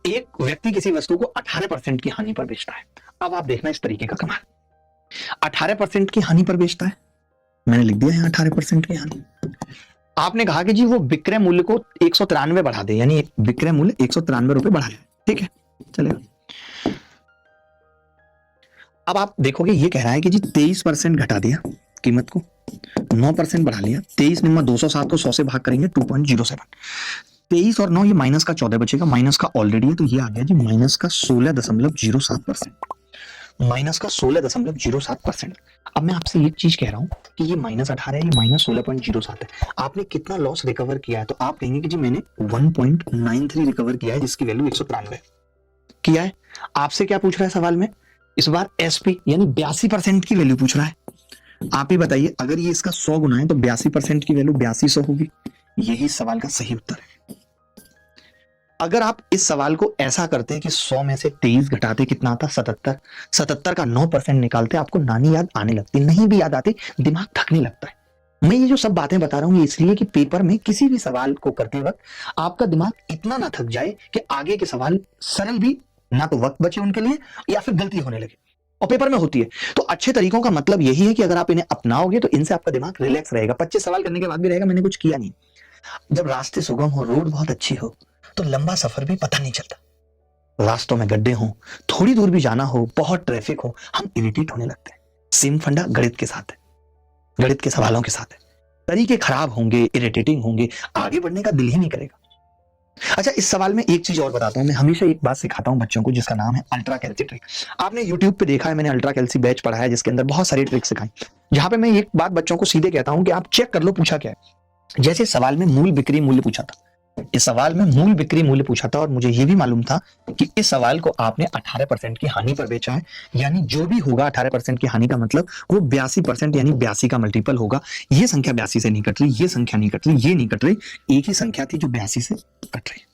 एक व्यक्ति किसी वस्तु को 18% की हानि पर बेचता है। अब आप देखना इस तरीके का कमाल, 18% की हानि पर बेचता है, मैंने लिख दिया है 18% की हानि। आपने कहा कि जी वो विक्रय मूल्य को 193 बढ़ा दे, यानी विक्रय मूल्य 193 रुपए बढ़ा है, ठीक है चलेगा। अब आप देखोगे ये कह रहा है कि जी 23% घटा दिया कीमत को, 9% बढ़ा लिया, 23 निम्मा 207 को 100 से भाग करेंगे 2.07, 23 और 9 ये माइनस का 14 बचेगा, माइनस का ऑलरेडी है तो ये आ गया जी माइनस का 16.07%, माइनस का 16.07%। अब मैं आपसे एक चीज कह रहा हूं कि ये -18 है, ये -16.07 है, आपने कितना लॉस रिकवर किया है? तो आप कहेंगे कि जी मैंने 1.93 रिकवर किया है, जिसकी वैल्यू 193 किया है। आपसे क्या पूछ रहा है सवाल में इस बार? एसपी यानी 82% की वैल्यू पूछ रहा है। आप ही बताइए, अगर ये इसका 100 गुना है तो 82% की वैल्यू 8200 होगी। यही सवाल का सही उत्तर है। अगर आप इस सवाल को ऐसा करते हैं कि 100 में से 23 घटाते कितना आता? 77, 77 का 9% निकालते, आपको नानी याद आने लगती, नहीं भी याद आती दिमाग थकने लगता है। मैं ये जो सब बातें बता रहा हूं ये इसलिए कि पेपर में किसी भी सवाल को करते वक्त आपका दिमाग इतना ना थक जाए कि आगे के सवाल सरल भी ना तो वक्त बचे उनके लिए या फिर गलती होने लगे, और पेपर में होती है। तो अच्छे तरीकों का मतलब यही है कि अगर आप इन्हें अपनाओगे तो इनसे आपका दिमाग रिलैक्स रहेगा। 25 सवाल करने के बाद भी रहेगा मैंने कुछ किया नहीं। जब रास्ते सुगम हो, रोड बहुत अच्छी हो, तो लंबा सफर भी पता नहीं चलता। रास्तों में गड्ढे हो, थोड़ी दूर भी जाना हो, बहुत ट्रैफिक हो, हम इरिटेट होने लगते हैं। सेम फंडा गणित के साथ है, गणित के सवालों के साथ है। तरीके खराब होंगे, इरिटेटिंग होंगे, आगे बढ़ने का दिल ही नहीं करेगा। अच्छा, इस सवाल में एक चीज और बताता हूं। मैं हमेशा एक बात सिखाता हूं बच्चों को जिसका नाम है अल्ट्रा कैल्सी ट्रिक। आपने यूट्यूब पे देखा है, मैंने अल्ट्रा कैल्सी बैच पढ़ा है जिसके अंदर बहुत सारी ट्रिक सिखाई, जहां पे मैं एक बात बच्चों को सीधे कहता हूं कि आप चेक कर लो पूछा क्या है। जैसे सवाल में मूल बिक्री मूल्य पूछा था, इस सवाल में मूल बिक्री मूल्य पूछा था और मुझे यह भी मालूम था कि इस सवाल को आपने 18% की हानि पर बेचा है, यानी जो भी होगा 18% की हानि का मतलब वो 82% यानी 82 का मल्टीपल होगा। ये संख्या 82 से नहीं कट रही, ये संख्या नहीं कट रही, ये नहीं कट रही, एक ही संख्या थी जो 82 से कट रही।